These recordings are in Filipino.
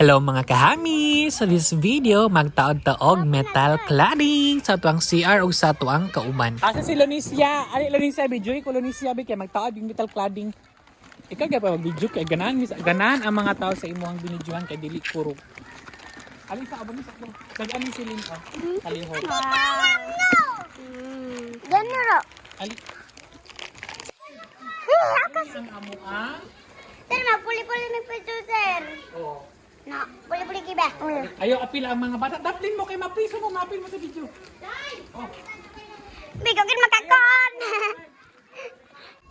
Hello mga kahami! Sa this video, magtaod-taog metal cladding sa tuang CR o sa tuang kauban. Asa si Lonisia? Ali Lonisia, video ko Lonisia, kaya magtaod yung metal cladding. Ikaw kaya pa mag-video kaya ganan ang mga tao sa imuhang binidyohan kay dili puro. Ali sa abang sa nag-ani silin ka. Kalihog. Ganero. Ali. Ang amo ang Sir, mapuli-puli ni Pedro, sir. oh. No, puli-puli kiba. Ayaw apil ang mga bata. Daplin mo kay mapiso mo, mapil mo sa video. Oh. Bigogin makakon.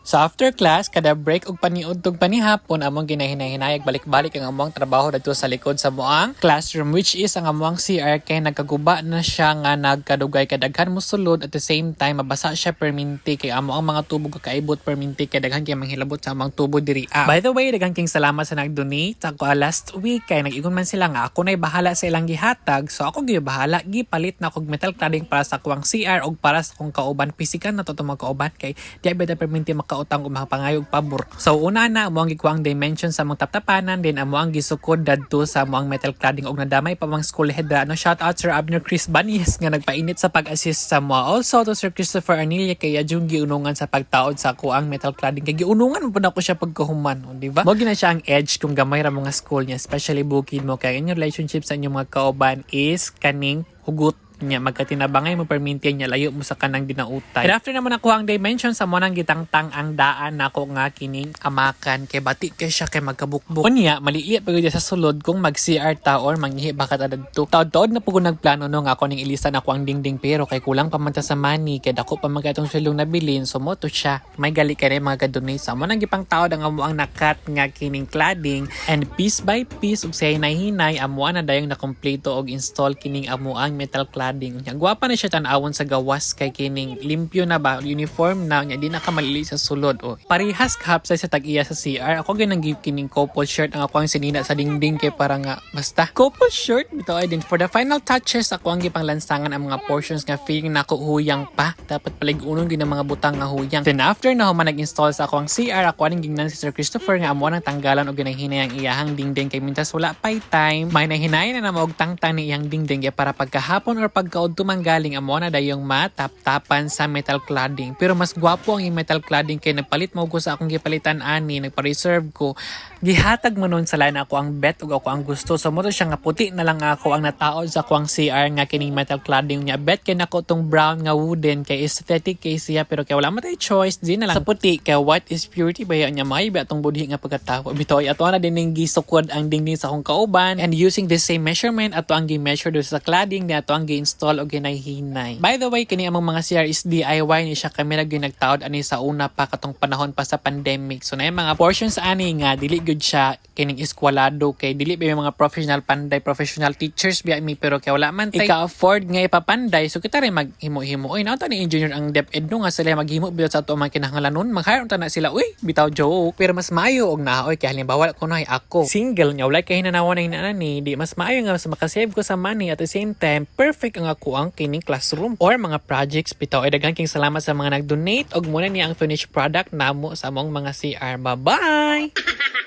Sa after class, kada break ug paniudtog panihapon among ginahinay-hinayag balik-balik ang among trabaho dito sa likod sa moang classroom, which is ang among CR kay nagkaguba na siya nga nagkadugay kadaghan mo sulod at the same time mabasa siya perminti kay amo ang mga tubo kakaibot perminti kay daghan kay manghilabot sa among tubo diri. By the way, daghan king salamat sa nag-donate ako last week kay nag-ingon man sila nga ako nay bahala sa ilang gihatag, so ako gyud bahala gipalit na kog metal cladding para sa kuwang CR ug para sa kong kauban physical na to mga kauban kay di beta perminti kautang og makapangayog pabor. So una na amo ang gikuang dimension sa mong taptapanan, din amo ang gisukod dadto sa moang metal cladding og nadamay pa mang school head. No, shout out Sir Abner Chris Banies nga nagpainit sa pag-assist sa mo. Also to Sir Christopher Arnilia kay adjung giunungan sa pagtaod sa kuang metal cladding kay giunungan mo na ko siya pagkahuman, di ba? Mo gina siya ang edge kung gamay ra mga school niya, especially bukid mo kay inyong relationship sa inyong mga kauban is kaning hugot niya magkatinabangay mo permintiyan niya layo mo sa kanang dinautay. And after naman nakuha ang dimension sa mo nang gitangtang ang daan nako nga kining amakan kay bati kay siya kay magkabukbuk. Unya maliliit pagod sa sulod kung mag CR ta or manghihi bakat adto. Taod-taod na pugod nagplano no nga ako ning ilista na ko ang dingding pero kay kulang pa man ta sa money kay dako pa man katong sulong nabilin so mo to siya. May gali kay mga gadonate sa mo nang gipang taod ang amo ang nakat nga kining cladding and piece by piece ug say hinay amo na dayong na kompleto og install kining amo ang metal cladding. Gwapa na siya tan-awon sa gawas kay kining limpyo na ba uniform na nya di na ka malili sa sulod o parihas kahapsay sa tag-iya sa CR ako ginang give kining couple shirt ang ako ang sinina sa dingding kay para nga basta couple shirt bitaw ay din for the final touches ako ang gipang lansangan ang mga portions nga feeling nako huyang pa dapat palig-unon din ang mga butang nga huyang. Then after na human nag-install sa ako ang CR ako aning gingnan si Sir Christopher nga amo nang tanggalan og ginahinay ang iyahang dingding kay mintas wala pay time may nahinayan na og tangtang ni iyang dingding kay para pagkahapon or pagkaod tumanggaling amo na dayong matap-tapan sa metal cladding. Pero mas gwapo ang metal cladding kay nagpalit mo ko sa akong gipalitan ani, nagpa-reserve ko. Gihatag mo nun sa line ako ang bet ug ako ang gusto. So mo to siya nga puti na lang ako ang nataod sa ako ang CR nga kining metal cladding niya. Bet kay nako tong brown nga wooden kay aesthetic kay siya pero kay wala man tay choice di na lang sa puti kay white is purity baya niya may atong budhi nga pagkatawo. Bitoy ato na din ning gisukod ang dingding sa akong kauban and using the same measurement ato ang gi-measure do sa cladding ni ato ang gi-install og hinay-hinay. By the way, kini among mga CR is DIY ni siya kami lagi nagtaod ani sa una pa katong panahon pa sa pandemic. So na yung mga portions ani nga dili good siya kining eskwalado kay dili ba yung mga professional panday, professional teachers biya mi pero kay wala man tay ka-afford nga ipapanday so kita rin maghimo-himo. Oy, nato ni engineer ang DepEd no nga sila maghimo biya sa ato mga kinahanglanon. Mag-hire ta na sila. Uy, bitaw joke. Pero mas maayo og naoy kay halimbawa ko na ako single nya wala kay hinanawan na hinanani di mas maayo nga mas makasave ko sa money at the same time perfect ang ako ang kining classroom or mga projects bitaw. Ay daghang king salamat sa mga nag-donate og muna niya ang finished product namo sa among mga CR. Bye-bye!